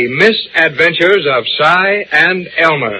The Misadventures of Cy and Elmer.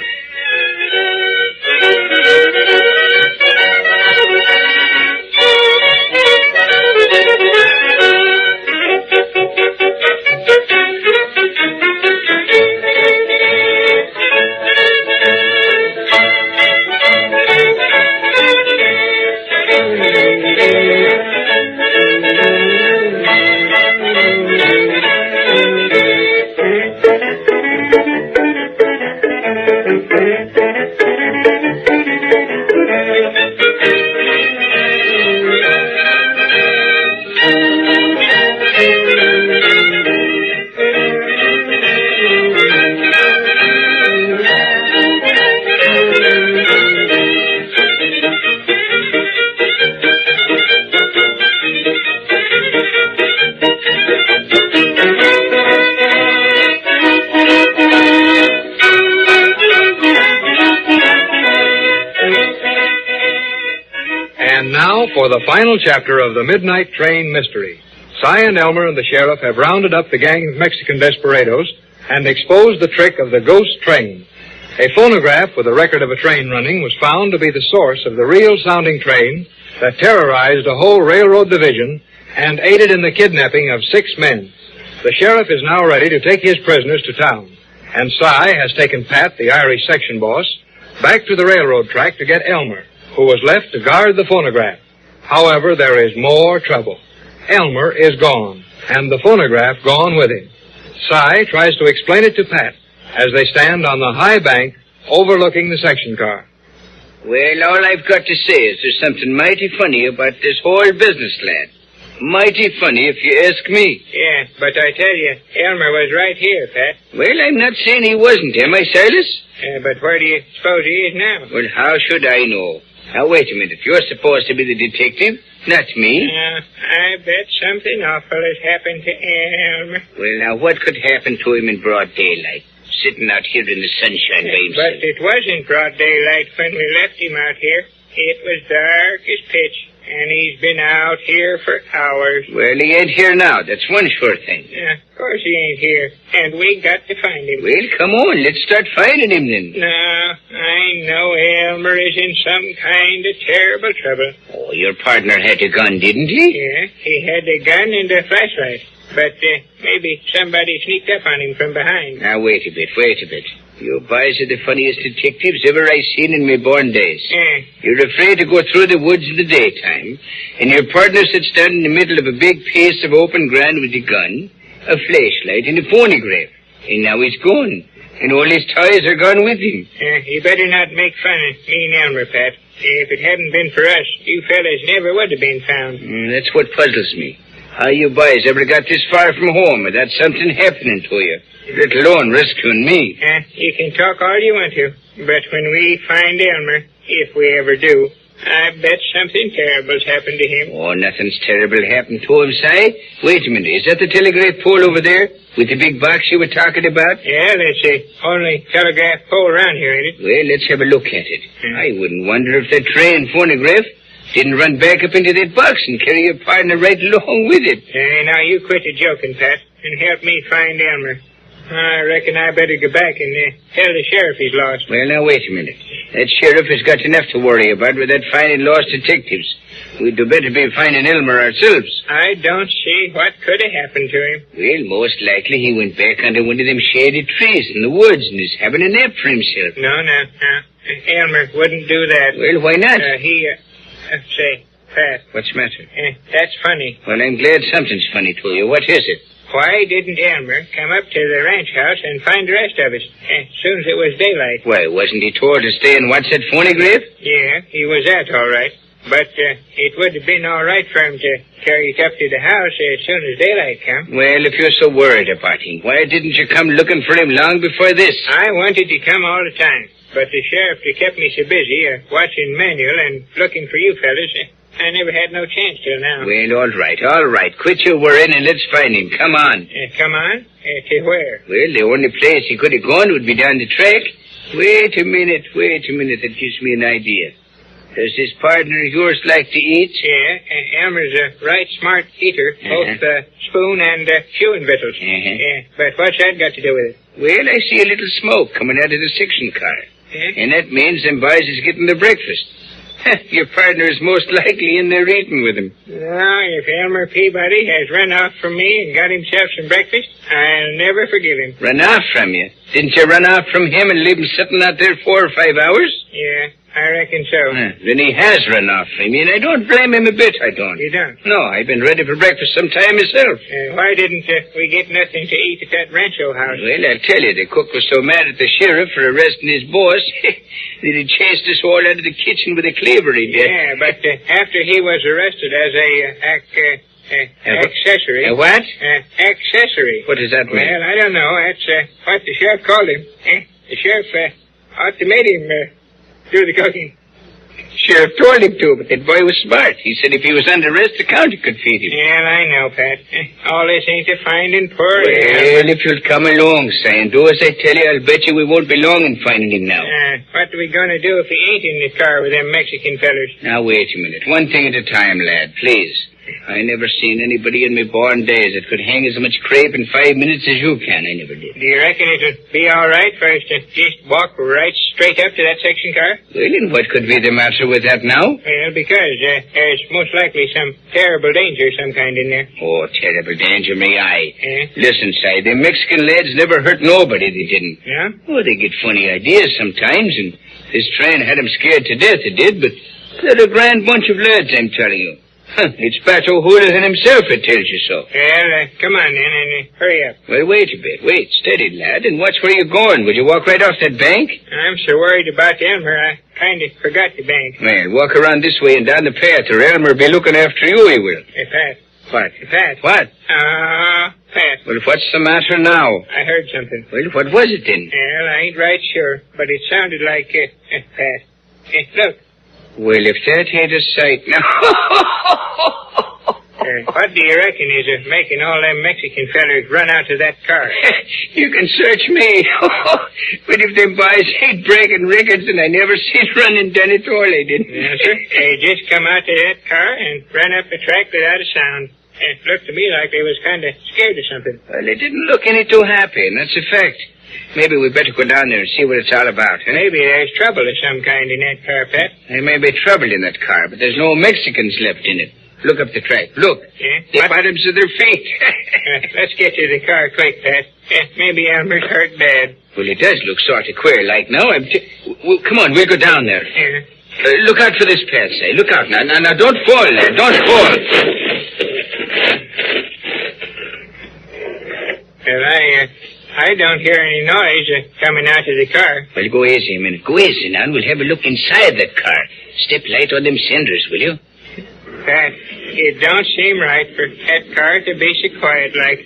And now for the final chapter of the Midnight Train Mystery. Cy and Elmer and the sheriff have rounded up the gang of Mexican desperados and exposed the trick of the ghost train. A phonograph with a record of a train running was found to be the source of the real-sounding train that terrorized a whole railroad division and aided in the kidnapping of 6 men. The sheriff is now ready to take his prisoners to town, and Cy has taken Pat, the Irish section boss, back to the railroad track to get Elmer, who was left to guard the phonograph. However, there is more trouble. Elmer is gone, and the phonograph gone with him. Cy tries to explain it to Pat as they stand on the high bank overlooking the section car. Well, all I've got to say is there's something mighty funny about this whole business, lad. Mighty funny, if you ask me. Yeah, but I tell you, Elmer was right here, Pat. Well, I'm not saying he wasn't, am I, Silas? But where do you suppose he is now? Well, how should I know? Now, wait a minute. You're supposed to be the detective, not me. I bet something awful has happened to Elmer. Well, now, what could happen to him in broad daylight? Sitting out here in the sunshine by himself. But it wasn't broad daylight when we left him out here. It was dark as pitch, and he's been out here for hours. Well, he ain't here now. That's one sure thing. Of course he ain't here, and we got to find him. Well, come on. Let's start finding him then. No, I know Elmer is in some kind of terrible trouble. Oh, your partner had a gun, didn't he? Yeah, he had a gun and a flashlight. But maybe somebody sneaked up on him from behind. Now, wait a bit. You boys are the funniest detectives ever I seen in my born days. You're afraid to go through the woods in the daytime, and your partner sits down in the middle of a big piece of open ground with a gun, a flashlight, and a phonograph. And now he's gone, and all his toys are gone with him. You better not make fun of me and Elmer, Pat. If it hadn't been for us, you fellas never would have been found. That's what puzzles me. How you boys ever got this far from home without something happening to you, let alone rescuing me? You can talk all you want to, but when we find Elmer, if we ever do, I bet something terrible's happened to him. Oh, nothing's terrible happened to him, Si. Wait a minute, is that the telegraph pole over there with the big box you were talking about? Yeah, that's the only telegraph pole around here, ain't it? Well, let's have a look at it. I wouldn't wonder if that train phonograph didn't run back up into that box and carry your partner right along with it. Now you quit the joking, Pat, and help me find Elmer. I reckon I better go back and tell the sheriff he's lost. Well, now, wait a minute. That sheriff has got enough to worry about with that finding lost detectives. We'd do better be finding Elmer ourselves. I don't see what could have happened to him. Well, most likely he went back under one of them shady trees in the woods and is having a nap for himself. No. Elmer wouldn't do that. Well, why not? Say, Pat. What's the matter? That's funny. Well, I'm glad something's funny to you. What is it? Why didn't Elmer come up to the ranch house and find the rest of us as soon as it was daylight? Why, wasn't he told to stay and watch that phonograph? Yeah, he was that, all right. But it would have been all right for him to carry it up to the house as soon as daylight come. Well, if you're so worried about him, why didn't you come looking for him long before this? I wanted to come all the time, but the sheriff kept me so busy watching Manuel and looking for you fellas, I never had no chance till now. Well, all right. Quit your worrying and let's find him. Come on. Come on? To where? Well, the only place he could have gone would be down the track. Wait a minute. That gives me an idea. Does this partner of yours like to eat? Yeah, Elmer's a right smart eater, both spoon and chewing victuals. Yeah, but what's that got to do with it? Well, I see a little smoke coming out of the section car. And that means them boys is getting their breakfast. Your partner is most likely in there eating with him. Now, if Elmer Peabody has run off from me and got himself some breakfast, I'll never forgive him. Run off from you? Didn't you run off from him and leave him sitting out there 4 or 5 hours? Yeah, I reckon so. Then he has run off from you, and I don't blame him a bit, I don't. You don't? No, I've been ready for breakfast some time myself. Why didn't we get nothing to eat at that rancho house? Well, I'll tell you, the cook was so mad at the sheriff for arresting his boss that he chased us all out of the kitchen with a cleaver, he did. Yeah, but after he was arrested as accessory. A what? Accessory. What does that mean? Well, I don't know. That's what the sheriff called him. The sheriff ought to made him do the cooking. Sheriff told him to, but that boy was smart. He said if he was under arrest, the county could feed him. Yeah, I know, Pat. All this ain't to finding poor. Well, if you'll come along, say, and do as I tell you, I'll bet you we won't be long in finding him now. What are we going to do if he ain't in the car with them Mexican fellers? Now, wait a minute. One thing at a time, lad, please. I never seen anybody in my born days that could hang as much crepe in 5 minutes as you can. I never did. Do you reckon it'll be all right for us to just walk right straight up to that section car? Well, and what could be the matter with that now? Well, because there's most likely some terrible danger some kind in there. Oh, terrible danger, me eye. Listen, say, the Mexican lads never hurt nobody, they didn't. Yeah? Oh, they get funny ideas sometimes, and this train had them scared to death, it did, but they're a grand bunch of lads, I'm telling you. It's Pat O'Houlihan himself that tells you so. Well, come on then, and hurry up. Well, wait a bit. Wait, steady, lad, and watch where you're going. Will you walk right off that bank? I'm so worried about Elmer, I kind of forgot the bank. Well, walk around this way and down the path, or Elmer will be looking after you, he will. Hey, Pat. What? Hey, Pat. What? Pat. Well, what's the matter now? I heard something. Well, what was it then? Well, I ain't right sure, but it sounded like, Pat. Look. Well, if that ain't a sight now. What do you reckon is making all them Mexican fellers run out to that car? You can search me. But if them boys ain't breaking records, and I never seen running done it all, they didn't. Yes, sir. They just come out to that car and ran up the track without a sound. It looked to me like they was kind of scared or something. Well, they didn't look any too happy, and that's a fact. Maybe we better go down there and see what it's all about. Maybe there's trouble of some kind in that car, Pat. There may be trouble in that car, but there's no Mexicans left in it. Look up the track. Look. Yeah? The bottoms of their feet. Let's get to the car quick, Pat. Maybe Elmer's hurt bad. Well, it does look sort of queer like now. Well, come on, we'll go down there. Yeah. Look out for this path, say. Look out. Now, don't fall, lad. Don't fall. Well, I don't hear any noise coming out of the car. Well, go easy a minute. Go easy now, and we'll have a look inside that car. Step light on them cinders, will you? Pat, it don't seem right for that car to be so quiet like.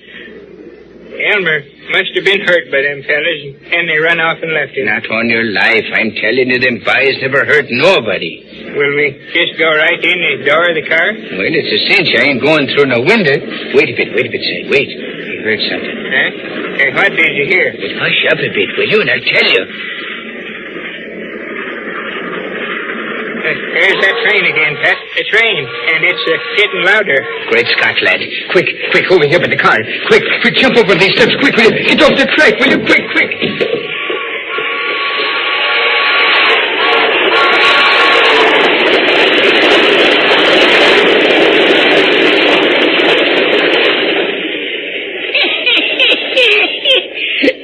Elmer must have been hurt by them fellas, and they run off and left him. Not on your life. I'm telling you, them boys never hurt nobody. Will we just go right in the door of the car? Well, it's a cinch. I ain't going through no window. Wait a bit, say. Wait. I heard something. Huh? Hey, what did you hear? Well, hush up a bit, will you, and I'll tell you. There's that train again, Pat. The train, and it's getting louder. Great Scott, lad. Quick, over here by the car. Quick, jump over these steps. Quick, will you? Get off the track, will you? Quick.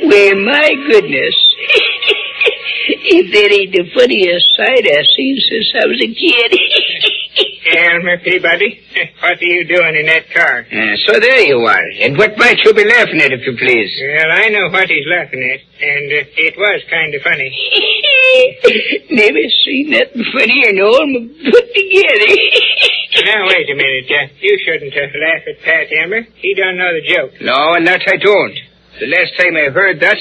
Well, my goodness. If that ain't the funniest sight I've seen since I was a kid. Elmer Peabody, what are you doing in that car? So there you are. And what might you be laughing at, if you please? Well, I know what he's laughing at, and it was kind of funny. Never seen nothing funnier than all my put together. Now, wait a minute. You shouldn't laugh at Pat, Elmer. He don't know the joke. No, and that I don't. The last time I heard that,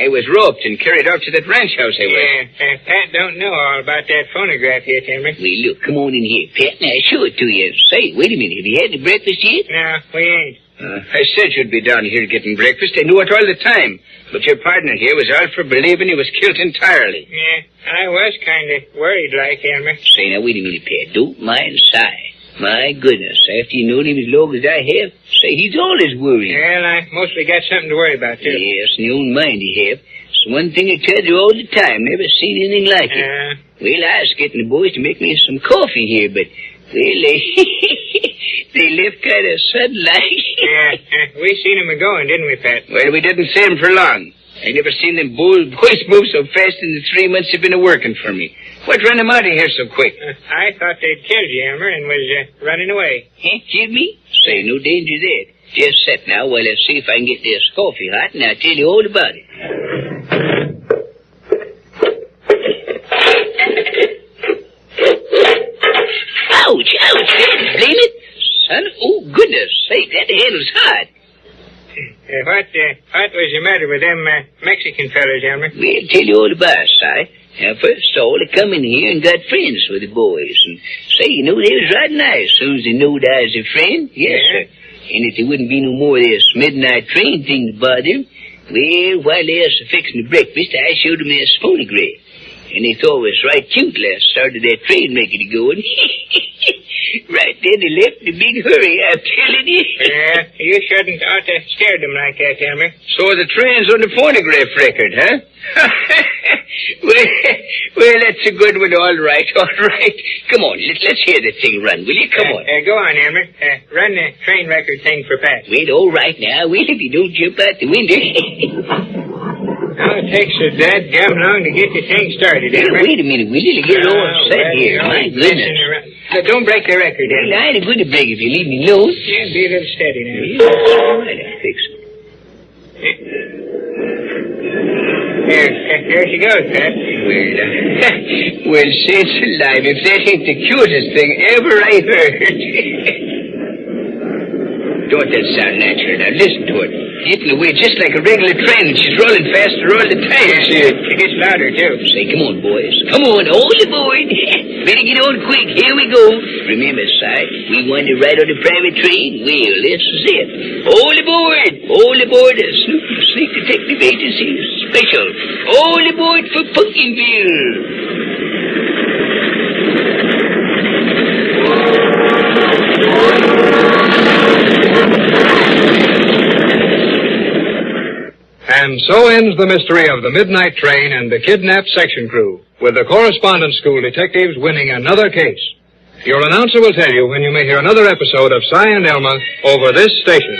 I was roped and carried out to that ranch house I was. Yeah, Pat don't know all about that phonograph yet, Elmer. Well, look, come on in here, Pat, and I'll show it to you. Say, wait a minute, have you had any breakfast yet? No, we ain't. I said you'd be down here getting breakfast. I knew it all the time. But your partner here was all for believing he was killed entirely. Yeah, I was kind of worried like, Elmer. Say, now, wait a minute, Pat. Don't mind Si. My goodness, after you known him as long as I have, say, he's always worried. Well, I mostly got something to worry about, too. Yes, in your own mind he have. It's one thing I tell you all the time. Never seen anything like it. Well, I was getting the boys to make me some coffee here, but, well, they left kind of sudden like. Yeah, we seen him a-going, didn't we, Pat? Well, we didn't see him for long. I never seen them boys move so fast in the 3 months they've been a-working for me. What ran them out of here so quick? I thought they'd killed you, Elmer, and was running away. Huh? Killed me? Say, no danger there. Just sit now while I see if I can get this coffee hot, and I'll tell you all about it. Ouch, ouch, blame it. Son, oh, goodness sake, that handle's hot. What was the matter with them Mexican fellas, Elmer? We'll tell you all about it, Si. Now, first of all, they come in here and got friends with the boys. And, say, you know, they was right nice as soon as they knowed I was a friend. Yes, sir. And if there wouldn't be no more of this midnight train thing to bother them, well, while they was fixing the breakfast, I showed them this phonograph. And they thought it was right cute last started that train making it going. Right then they left in a big hurry, I'm telling you. Yeah, you shouldn't ought to scare them like that, Elmer. So the train's on the phonograph record, huh? well, that's a good one, all right. Come on, let's hear the thing run, will you? Come on. Go on, Elmer. Run the train record thing for Pat. Well, all right now. Well, if you don't jump out the window. Now it takes a dadgum long to get the thing started, Elmer. Wait a minute, will you? Get all set here. My goodness. Don't break the record, Elmer. Well, I ain't going to break if you leave me alone. Yeah, be a little steady now. Yeah, all right, I'll fix it. There she goes, Pat. Well, sakes alive, if that ain't the cutest thing ever I heard. Don't that sound natural? Now, listen to it. Hitting away just like a regular train, and she's rolling faster all the time. It gets louder, too. Say, come on, boys. Come on, all aboard. Better get on quick. Here we go. Remember, Si, we want to ride on the private train. Well, this is it. All aboard. All aboard the Sneak Detective Agency Special. All aboard for Pumpkinville. And so ends the mystery of the midnight train and the kidnapped section crew, with the correspondence school detectives winning another case. Your announcer will tell you when you may hear another episode of Si and Elmer over this station.